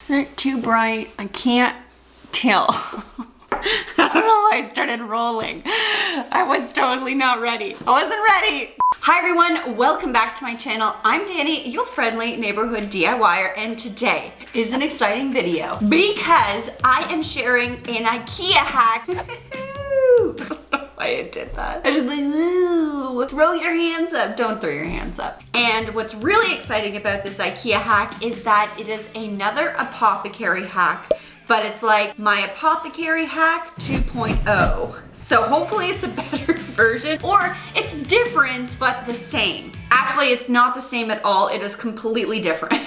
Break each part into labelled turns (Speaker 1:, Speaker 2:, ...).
Speaker 1: Is it too bright? I can't tell. I don't know why I started rolling. I was totally not ready. I wasn't ready. Hi everyone, welcome back to my channel. I'm Danie, your friendly neighborhood DIYer, and today is an exciting video because I am sharing an IKEA hack. I did that. I just like, ooh, throw your hands up. Don't throw your hands up. And what's really exciting about this IKEA hack is that it is another apothecary hack, but it's like my apothecary hack 2.0. So hopefully it's a better version, or it's different but the same. Actually, it's not the same at all. It is completely different.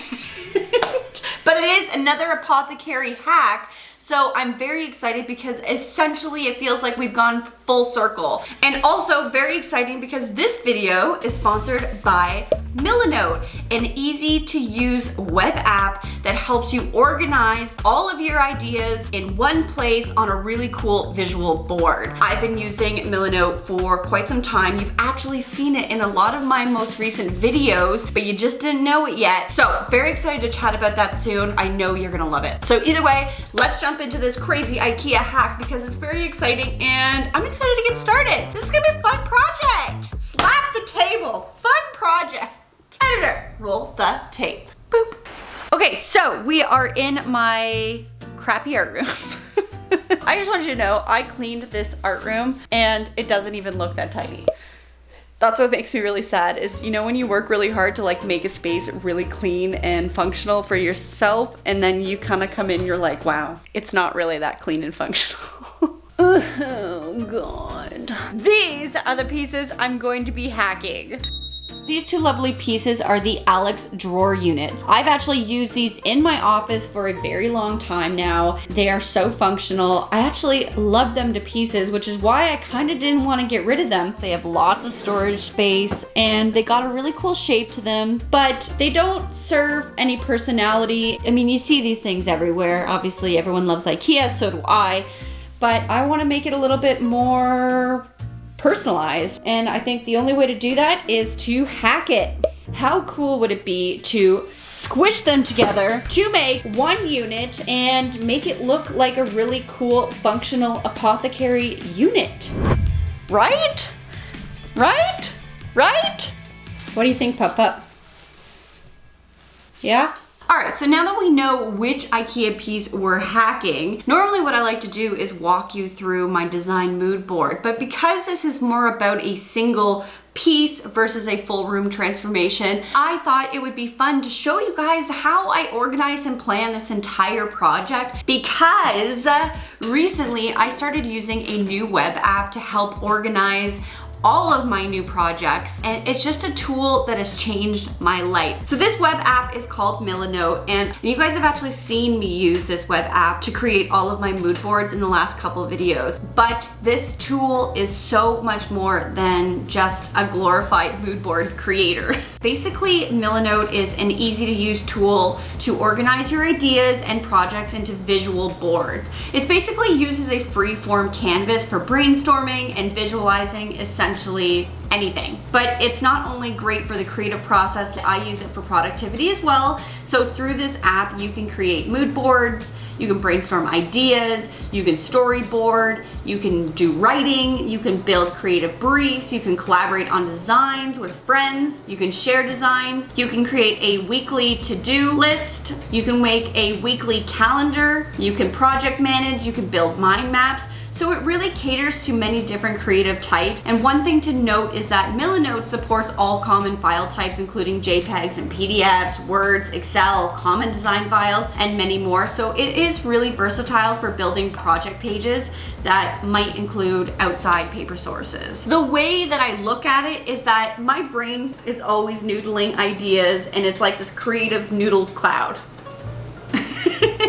Speaker 1: But it is another apothecary hack. So I'm very excited because essentially it feels like we've gone full circle. And also very exciting because this video is sponsored by Milanote, an easy to use web app that helps you organize all of your ideas in one place on a really cool visual board. I've been using Milanote for quite some time. You've actually seen it in a lot of my most recent videos, but you just didn't know it yet. So very excited to chat about that soon. I know you're gonna love it. So either way, let's jump into this crazy IKEA hack because it's very exciting and I'm excited to get started. This is gonna be a fun project. Slap the table, fun project. Editor, roll the tape. Boop. Okay, so we are in my crappy art room. I just want you to know I cleaned this art room and it doesn't even look that tiny. That's what makes me really sad is, you know, when you work really hard to like make a space really clean and functional for yourself, and then you kind of come in, you're like, wow, it's not really that clean and functional. Oh God. These are the pieces I'm going to be hacking. These two lovely pieces are the Alex drawer units. I've actually used these in my office for a very long time now. They are so functional. I actually love them to pieces, which is why I kind of didn't want to get rid of them. They have lots of storage space and they got a really cool shape to them, but they don't serve any personality. I mean, you see these things everywhere. Obviously, everyone loves IKEA, so do I, but I want to make it a little bit more personalized, and I think the only way to do that is to hack it. How cool would it be to squish them together to make one unit and make it look like a really cool functional apothecary unit? Right? Right? Right? What do you think, Pup Pup? Yeah? All right, so now that we know which IKEA piece we're hacking, normally what I like to do is walk you through my design mood board, but because this is more about a single piece versus a full room transformation, I thought it would be fun to show you guys how I organize and plan this entire project, because recently I started using a new web app to help organize all of my new projects, and it's just a tool that has changed my life. So this web app is called Milanote, and you guys have actually seen me use this web app to create all of my mood boards in the last couple of videos. But this tool is so much more than just a glorified mood board creator. Basically, Milanote is an easy to use tool to organize your ideas and projects into visual boards. It basically uses a free-form canvas for brainstorming and visualizing essentially anything. But it's not only great for the creative process, I use it for productivity as well. So through this app, you can create mood boards, you can brainstorm ideas, you can storyboard, you can do writing, you can build creative briefs, you can collaborate on designs with friends, you can share designs, you can create a weekly to-do list, you can make a weekly calendar, you can project manage, you can build mind maps. So it really caters to many different creative types. And one thing to note is that Milanote supports all common file types, including JPEGs and PDFs, Words, Excel, common design files, and many more. So it is really versatile for building project pages that might include outside paper sources. The way that I look at it is that my brain is always noodling ideas, and it's like this creative noodle cloud.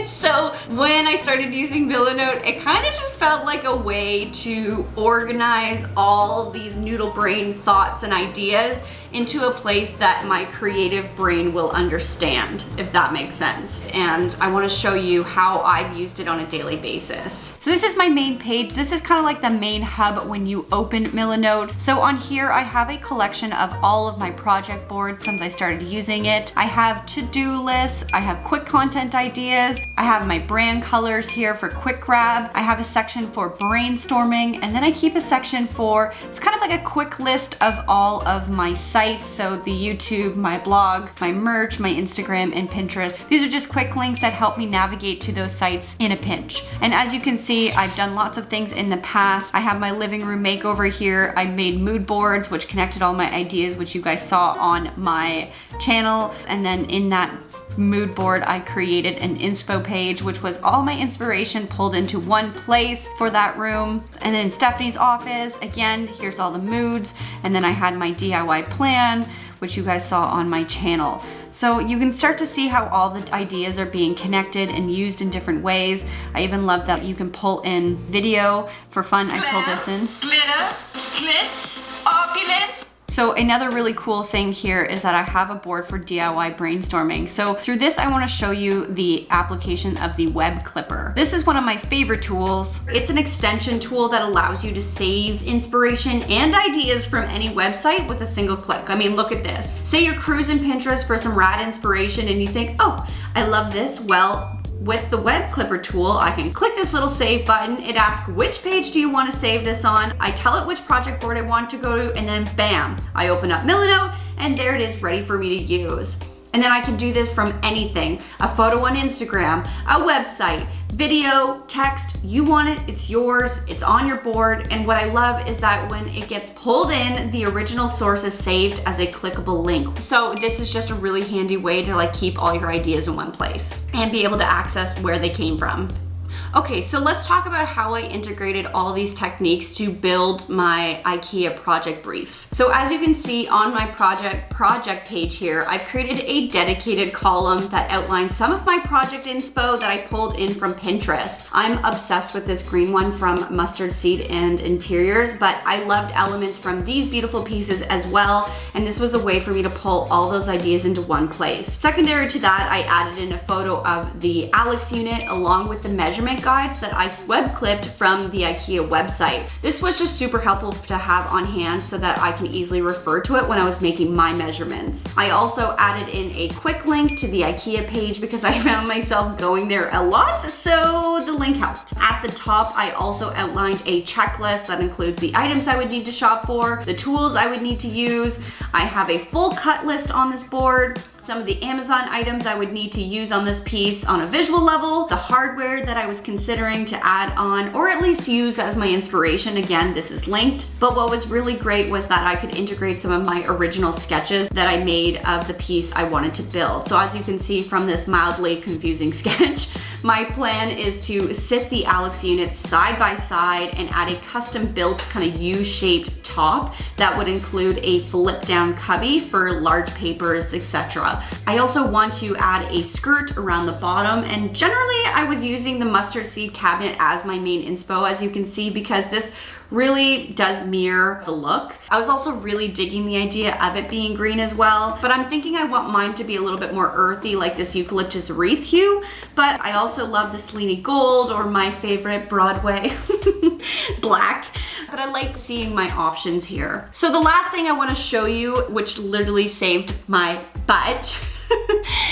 Speaker 1: So So when I started using Milanote, it kind of just felt like a way to organize all these noodle brain thoughts and ideas into a place that my creative brain will understand, if that makes sense. And I want to show you how I've used it on a daily basis. So this is my main page. This is kind of like the main hub when you open Milanote. So on here, I have a collection of all of my project boards since I started using it. I have to-do lists. I have quick content ideas. I have my brand colors here for quick grab. I have a section for brainstorming, and then I keep a section for, it's kind of like a quick list of all of my sites. So the YouTube, my blog, my merch, my Instagram, and Pinterest. These are just quick links that help me navigate to those sites in a pinch. And as you can see, I've done lots of things in the past. I have my living room makeover here. I made mood boards, which connected all my ideas, which you guys saw on my channel. And then in that mood board, I created an inspo page, which was all my inspiration pulled into one place for that room. And then in Stephanie's office, again, here's all the moods. And then I had my DIY plan, which you guys saw on my channel. So you can start to see how all the ideas are being connected and used in different ways. I even love that you can pull in video. For fun, I pulled this in.
Speaker 2: Glitter, glitz, opulence.
Speaker 1: So another really cool thing here is that I have a board for DIY brainstorming. So through this, I want to show you the application of the web clipper. This is one of my favorite tools. It's an extension tool that allows you to save inspiration and ideas from any website with a single click. I mean, look at this. Say you're cruising Pinterest for some rad inspiration and you think, oh, I love this. Well, with the web clipper tool, I can click this little save button. It asks, which page do you want to save this on? I tell it which project board I want to go to, and then bam, I open up Milanote, and there it is ready for me to use. And then I can do this from anything, a photo on Instagram, a website, video, text, you want it, it's yours, it's on your board. And what I love is that when it gets pulled in, the original source is saved as a clickable link. So this is just a really handy way to like keep all your ideas in one place and be able to access where they came from. Okay, so let's talk about how I integrated all these techniques to build my IKEA project brief. So as you can see on my project page here, I've created a dedicated column that outlines some of my project inspo that I pulled in from Pinterest. I'm obsessed with this green one from Mustard Seed and Interiors, but I loved elements from these beautiful pieces as well, and this was a way for me to pull all those ideas into one place. Secondary to that, I added in a photo of the Alex unit along with the measurement guides that I web clipped from the IKEA website. This was just super helpful to have on hand so that I can easily refer to it when I was making my measurements. I also added in a quick link to the IKEA page because I found myself going there a lot, so the link helped. At the top, I also outlined a checklist that includes the items I would need to shop for, the tools I would need to use. I have a full cut list on this board, some of the Amazon items I would need to use on this piece on a visual level, the hardware that I was considering to add on or at least use as my inspiration. Again, this is linked. But what was really great was that I could integrate some of my original sketches that I made of the piece I wanted to build. So as you can see from this mildly confusing sketch, my plan is to sit the Alex units side by side and add a custom built kind of U-shaped top that would include a flip down cubby for large papers, etc. I also want to add a skirt around the bottom, and generally I was using the Mustard Seed cabinet as my main inspo, as you can see, because this really does mirror the look. I was also really digging the idea of it being green as well, but I'm thinking I want mine to be a little bit more earthy, like this eucalyptus wreath hue, but I also love the Selene gold, or my favorite Broadway black, but I like seeing my options here. So the last thing I want to show you, which literally saved my butt,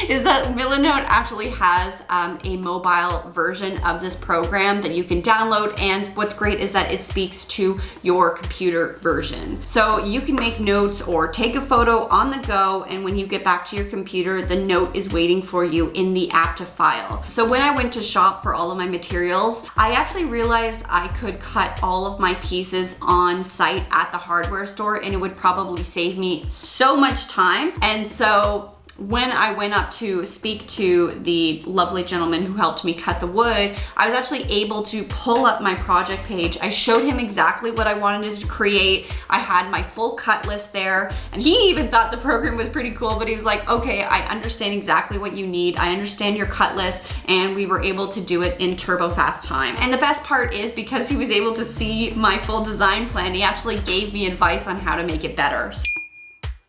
Speaker 1: is that Milanote actually has a mobile version of this program that you can download, and what's great is that it speaks to your computer version. So you can make notes or take a photo on the go, and when you get back to your computer, the note is waiting for you in the app to file. So when I went to shop for all of my materials, I actually realized I could cut all of my pieces on site at the hardware store, and it would probably save me so much time. And so when I went up to speak to the lovely gentleman who helped me cut the wood, I was actually able to pull up my project page. I showed him exactly what I wanted to create. I had my full cut list there, and he even thought the program was pretty cool, but he was like, okay, I understand exactly what you need. I understand your cut list, and we were able to do it in turbo fast time. And the best part is because he was able to see my full design plan, he actually gave me advice on how to make it better.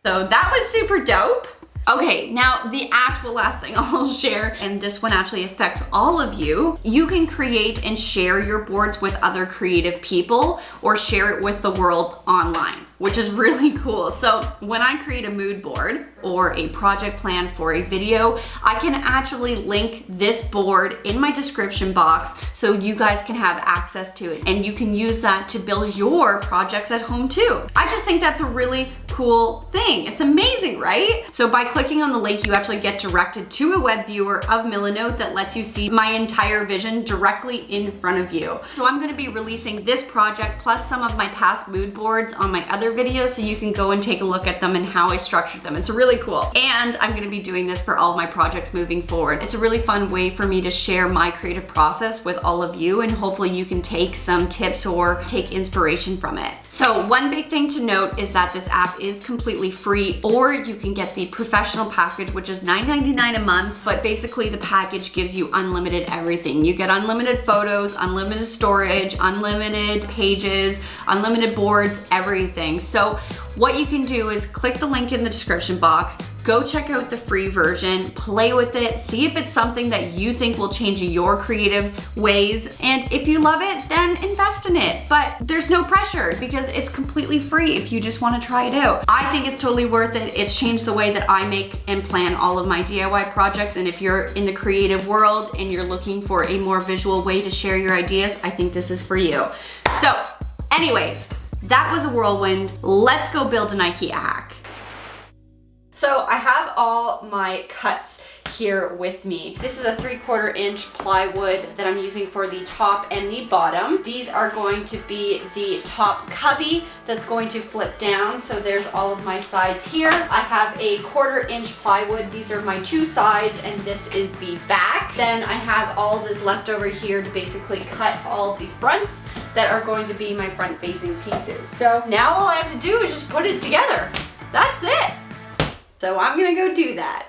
Speaker 1: So that was super dope. Okay, now the actual last thing I'll share, and this one actually affects all of you. You can create and share your boards with other creative people or share it with the world online, which is really cool. So when I create a mood board or a project plan for a video, I can actually link this board in my description box so you guys can have access to it, and you can use that to build your projects at home too. I just think that's a really cool thing. It's amazing, right? So by clicking on the link, you actually get directed to a web viewer of Milanote that lets you see my entire vision directly in front of you. So I'm gonna be releasing this project plus some of my past mood boards on my other videos, so you can go and take a look at them and how I structured them. It's really cool. And I'm gonna be doing this for all of my projects moving forward. It's a really fun way for me to share my creative process with all of you, and hopefully you can take some tips or take inspiration from it. So one big thing to note is that this app is completely free, or you can get the professional package, which is $9.99 a month, but basically the package gives you unlimited everything. You get unlimited photos, unlimited storage, unlimited pages, unlimited boards, everything. So what you can do is click the link in the description box, go check out the free version, play with it, see if it's something that you think will change your creative ways. And if you love it, then invest in it. But there's no pressure because it's completely free if you just want to try it out. I think it's totally worth it. It's changed the way that I make and plan all of my DIY projects. And if you're in the creative world and you're looking for a more visual way to share your ideas, I think this is for you. So anyways, that was a whirlwind. Let's go build an IKEA hack. So I have all my cuts here with me. This is a 3/4 inch plywood that I'm using for the top and the bottom. These are going to be the top cubby that's going to flip down. So there's all of my sides here. I have a 1/4 inch plywood. These are my two sides, and this is the back. Then I have all this left over here to basically cut all the fronts that are going to be my front facing pieces. So now all I have to do is just put it together. That's it. So I'm gonna go do that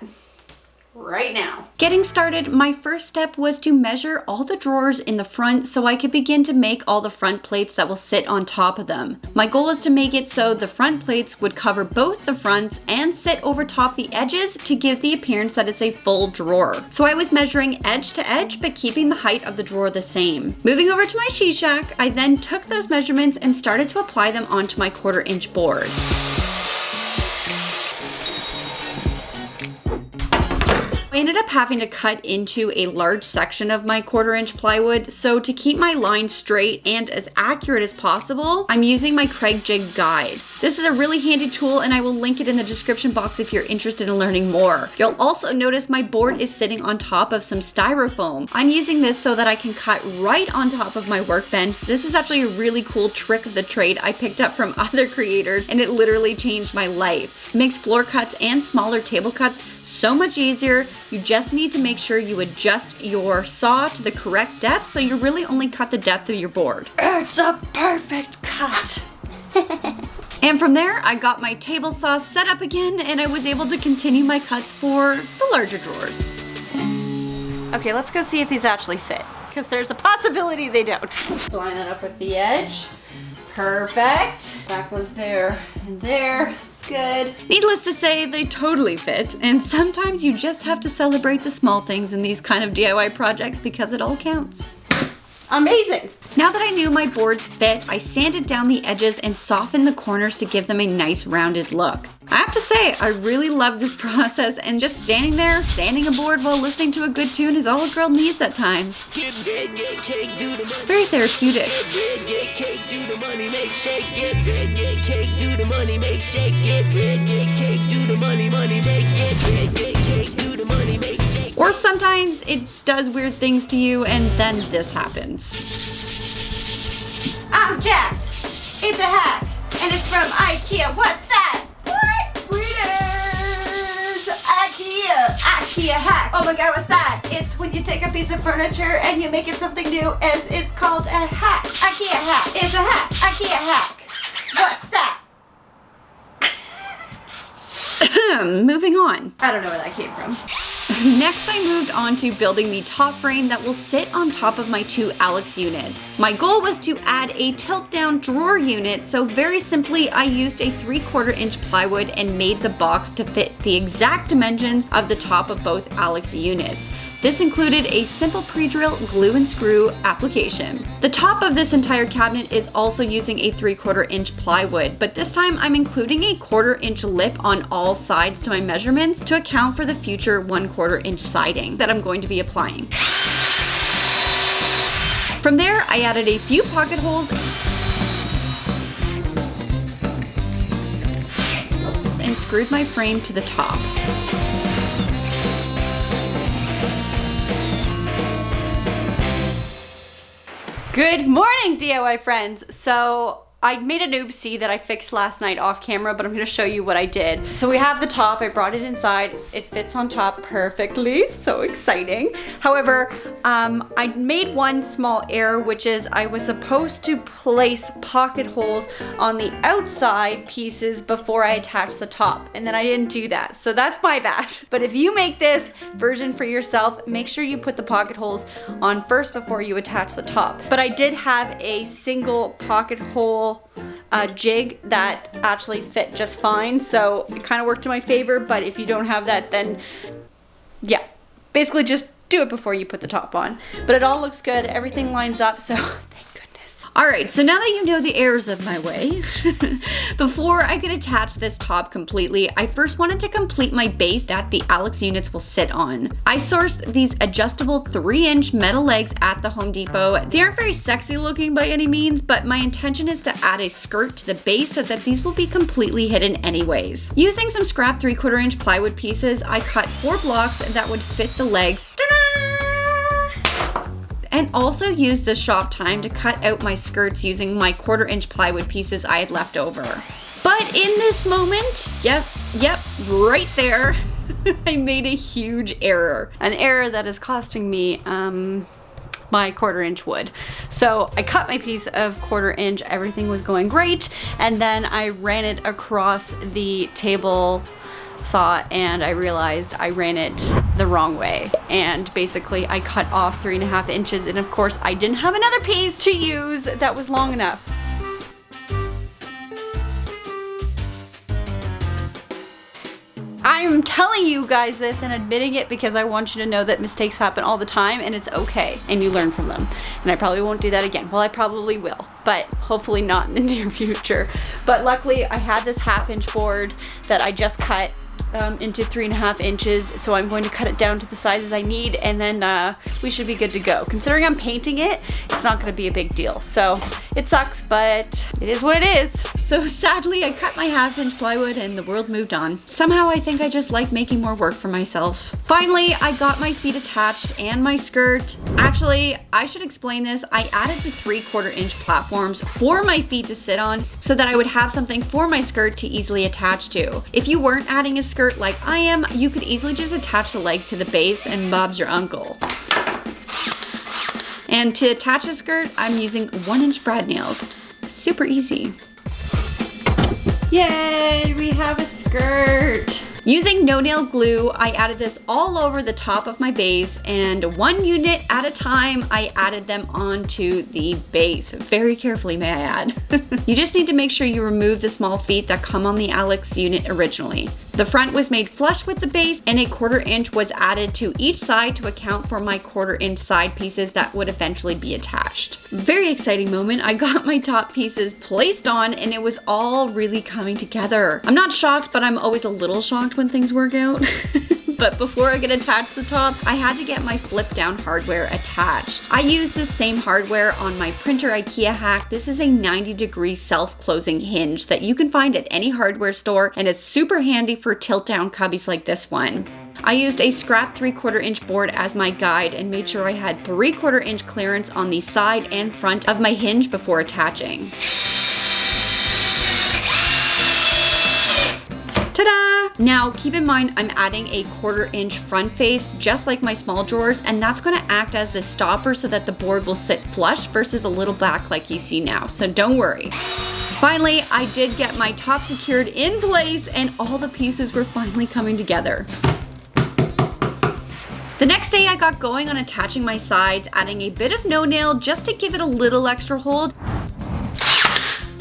Speaker 1: right now. Getting started, my first step was to measure all the drawers in the front so I could begin to make all the front plates that will sit on top of them. My goal is to make it so the front plates would cover both the fronts and sit over top the edges to give the appearance that it's a full drawer. So I was measuring edge to edge, but keeping the height of the drawer the same. Moving over to my sheet shack, I then took those measurements and started to apply them onto my 1/4 inch board. I ended up having to cut into a large section of my 1/4 inch plywood, so to keep my line straight and as accurate as possible, I'm using my Craig Jig guide. This is a really handy tool, and I will link it in the description box if you're interested in learning more. You'll also notice my board is sitting on top of some styrofoam. I'm using this so that I can cut right on top of my workbench. This is actually a really cool trick of the trade I picked up from other creators, and it literally changed my life. It makes floor cuts and smaller table cuts so much easier. You just need to make sure you adjust your saw to the correct depth, so you really only cut the depth of your board. It's a perfect cut. And from there, I got my table saw set up again, and I was able to continue my cuts for the larger drawers. Okay, let's go see if these actually fit, because there's a possibility they don't. Let's line it up with the edge. Perfect. That goes there and there. Good. Needless to say, they totally fit, and sometimes you just have to celebrate the small things in these kind of DIY projects because it all counts. Amazing. Now that I knew my boards fit, I sanded down the edges and softened the corners to give them a nice rounded look. I have to say, I really love this process, and just standing there, sanding a board while listening to a good tune is all a girl needs at times. It's very therapeutic. Or sometimes it does weird things to you, and then this happens. I'm jacked. It's a hack, and it's from IKEA. What's that? What? Readers! IKEA IKEA hack. Oh my god, what's that? It's when you take a piece of furniture and you make it something new, and it's called a hack. IKEA hack. It's a hack. IKEA hack. What's that? Moving on. I don't know where that came from. Next, I moved on to building the top frame that will sit on top of my two Alex units. My goal was to add a tilt-down drawer unit, so very simply, I used a 3/4 inch plywood and made the box to fit the exact dimensions of the top of both Alex units. This included a simple pre-drill glue and screw application. The top of this entire cabinet is also using a 3/4 inch plywood, but this time I'm including a 1/4 inch lip on all sides to my measurements to account for the future 1/4 inch siding that I'm going to be applying. From there, I added a few pocket holes and screwed my frame to the top. Good morning, DIY friends. So I made an oopsie that I fixed last night off camera, but I'm gonna show you what I did. So we have the top, I brought it inside. It fits on top perfectly, so exciting. However, I made one small error, which is I was supposed to place pocket holes on the outside pieces before I attached the top, and then I didn't do that. So that's my bad. But if you make this version for yourself, make sure you put the pocket holes on first before you attach the top. But I did have a single pocket hole jig that actually fit just fine, so it kind of worked in my favor. But if you don't have that, then yeah, basically just do it before you put the top on. But it all looks good, everything lines up, so thank goodness. All right, so now that you know the errors of my way, before I could attach this top completely, I first wanted to complete my base that the Alex units will sit on. I sourced these adjustable 3-inch metal legs at the Home Depot. They aren't very sexy looking by any means, but my intention is to add a skirt to the base so that these will be completely hidden anyways. Using some scrap 3/4 inch plywood pieces, I cut 4 blocks that would fit the legs. And also used the shop time to cut out my skirts using my 1/4 inch plywood pieces I had left over. But in this moment, yep, right there, I made a huge error. An error that is costing me my 1/4 inch wood. So I cut my piece of 1/4 inch, everything was going great, and then I ran it across the table saw and I realized I ran it the wrong way, and basically I cut off 3.5 inches, and of course I didn't have another piece to use that was long enough. I'm telling you guys this and admitting it because I want you to know that mistakes happen all the time and it's okay and you learn from them. And I probably won't do that again. Well, I probably will, but hopefully not in the near future. But luckily I had this 1/2 inch board that I just cut into 3.5 inches, so I'm going to cut it down to the sizes I need, and then we should be good to go. Considering I'm painting it, it's not going to be a big deal. So it sucks, but it is what it is. So sadly, I cut my 1/2 inch plywood and the world moved on. Somehow I think I just like making more work for myself. Finally, I got my feet attached and my skirt. Actually, I should explain this. I added the 3/4 inch platforms for my feet to sit on so that I would have something for my skirt to easily attach to. If you weren't adding a skirt like I am, you could easily just attach the legs to the base and Bob's your uncle. And to attach a skirt, I'm using 1-inch brad nails. Super easy. Yay, we have a skirt. Using no-nail glue, I added this all over the top of my base, and 1 unit at a time, I added them onto the base. Very carefully, may I add. You just need to make sure you remove the small feet that come on the Alex unit originally. The front was made flush with the base, and a 1/4 inch was added to each side to account for my 1/4 inch side pieces that would eventually be attached. Very exciting moment. I got my top pieces placed on, and it was all really coming together. I'm not shocked, but I'm always a little shocked when things work out. But before I could attach the top, I had to get my flip down hardware attached. I used the same hardware on my printer IKEA hack. This is a 90-degree self-closing hinge that you can find at any hardware store, and it's super handy for tilt down cubbies like this one. I used a scrap 3/4 inch board as my guide and made sure I had 3/4 inch clearance on the side and front of my hinge before attaching. Ta-da! Now, keep in mind, I'm adding a 1/4 inch front face, just like my small drawers, and that's gonna act as the stopper so that the board will sit flush versus a little back like you see now, so don't worry. Finally, I did get my top secured in place and all the pieces were finally coming together. The next day I got going on attaching my sides, adding a bit of no nail just to give it a little extra hold,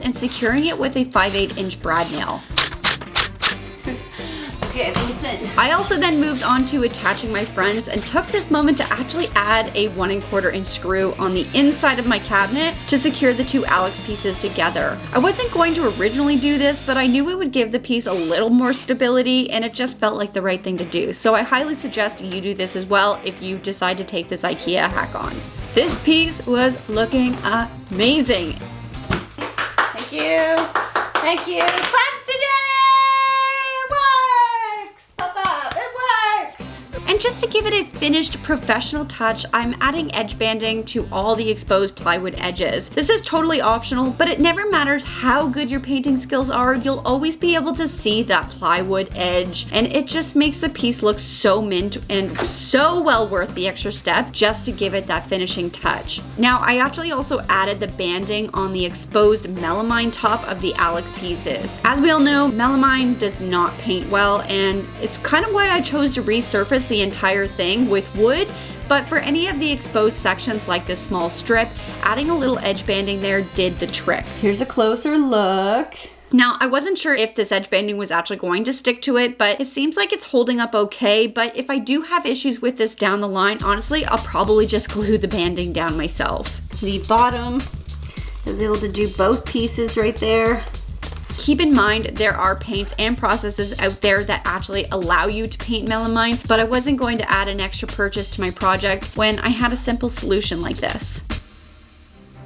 Speaker 1: and securing it with a 5/8 inch brad nail. Okay, I think it's in. I also then moved on to attaching my fronts and took this moment to actually add a 1 1/4 inch screw on the inside of my cabinet to secure the 2 Alex pieces together. I wasn't going to originally do this, but I knew it would give the piece a little more stability and it just felt like the right thing to do. So I highly suggest you do this as well if you decide to take this IKEA hack on. This piece was looking amazing. Thank you. Thank you. Claps to Danie! And just to give it a finished professional touch, I'm adding edge banding to all the exposed plywood edges. This is totally optional, but it never matters how good your painting skills are, you'll always be able to see that plywood edge, and it just makes the piece look so mint and so well worth the extra step just to give it that finishing touch. Now, I actually also added the banding on the exposed melamine top of the Alex pieces. As we all know, melamine does not paint well, and it's kind of why I chose to resurface the entire thing with wood, but for any of the exposed sections like this small strip, adding a little edge banding there did the trick. Here's a closer look. Now, I wasn't sure if this edge banding was actually going to stick to it, but it seems like it's holding up okay, but if I do have issues with this down the line, honestly, I'll probably just glue the banding down myself. The bottom, I was able to do both pieces right there. Keep in mind, there are paints and processes out there that actually allow you to paint melamine, but I wasn't going to add an extra purchase to my project when I had a simple solution like this.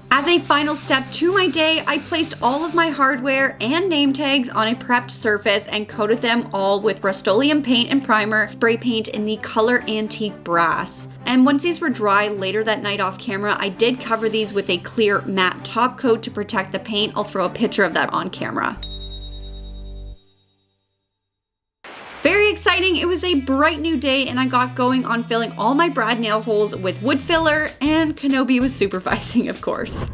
Speaker 1: As a final step to my day, I placed all of my hardware and name tags on a prepped surface and coated them all with Rust-Oleum paint and primer, spray paint in the color Antique Brass. And once these were dry later that night off camera, I did cover these with a clear matte top coat to protect the paint. I'll throw a picture of that on camera. Very exciting, it was a bright new day and I got going on filling all my brad nail holes with wood filler, and Kenobi was supervising, of course.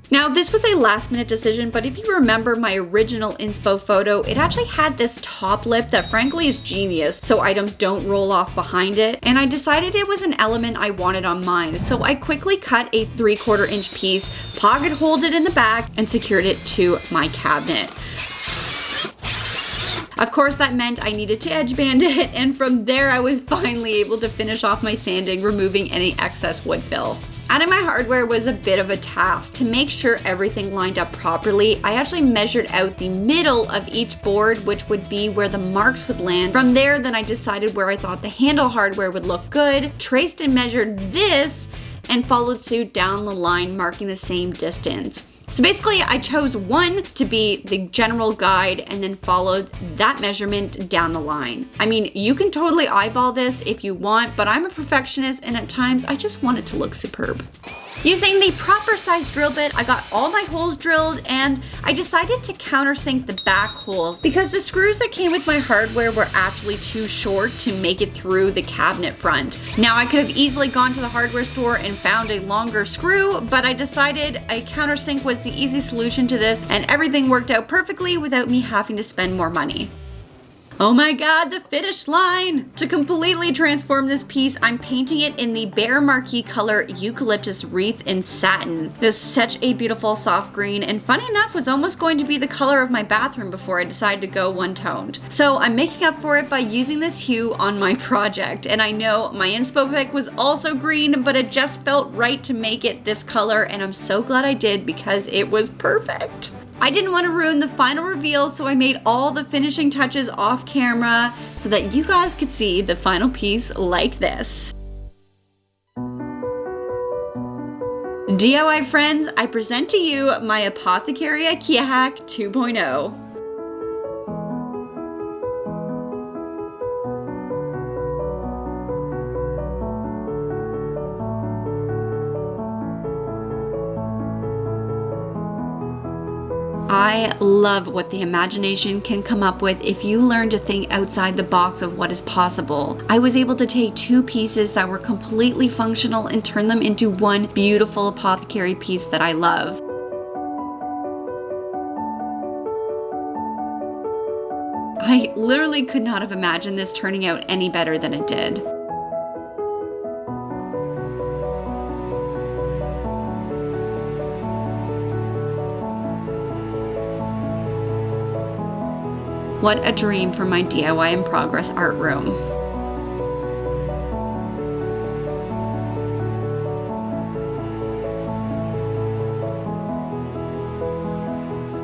Speaker 1: Now, this was a last minute decision, but if you remember my original inspo photo, it actually had this top lip that frankly is genius, so items don't roll off behind it, and I decided it was an element I wanted on mine, so I quickly cut a 3/4 inch piece, pocket holed it in the back, and secured it to my cabinet. Of course, that meant I needed to edge band it, and from there I was finally able to finish off my sanding, removing any excess wood fill. Adding my hardware was a bit of a task. To make sure everything lined up properly, I actually measured out the middle of each board, which would be where the marks would land. From there, then I decided where I thought the handle hardware would look good, traced and measured this, and followed suit down the line, marking the same distance. So basically, I chose one to be the general guide and then followed that measurement down the line. I mean, you can totally eyeball this if you want, but I'm a perfectionist and at times I just want it to look superb. Using the proper size drill bit, I got all my holes drilled and I decided to countersink the back holes because the screws that came with my hardware were actually too short to make it through the cabinet front. Now, I could have easily gone to the hardware store and found a longer screw, but I decided a countersink was the easy solution to this, and everything worked out perfectly without me having to spend more money. Oh my god, the finish line! To completely transform this piece, I'm painting it in the Bear Marquee color Eucalyptus Wreath in Satin. It is such a beautiful soft green, and funny enough, was almost going to be the color of my bathroom before I decided to go one-toned. So I'm making up for it by using this hue on my project, and I know my inspo pic was also green, but it just felt right to make it this color, and I'm so glad I did because it was perfect. I didn't want to ruin the final reveal, so I made all the finishing touches off camera so that you guys could see the final piece like this. DIY friends, I present to you my Apothecary IKEA Hack 2.0. I love what the imagination can come up with if you learn to think outside the box of what is possible. I was able to take two pieces that were completely functional and turn them into one beautiful apothecary piece that I love. I literally could not have imagined this turning out any better than it did. What a dream for my DIY in progress art room.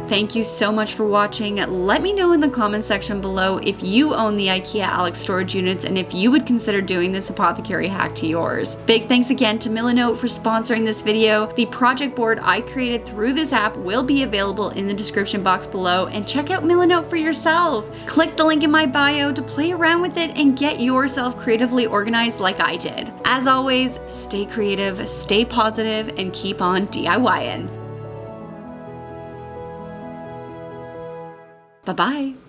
Speaker 1: Thank you so much for watching. Let me know in the comment section below if you own the IKEA Alex storage units and if you would consider doing this apothecary hack to yours. Big thanks again to Milanote for sponsoring this video. The project board I created through this app will be available in the description box below, and check out Milanote for yourself. Click the link in my bio to play around with it and get yourself creatively organized like I did. As always, stay creative, stay positive, and keep on DIYing. Bye-bye.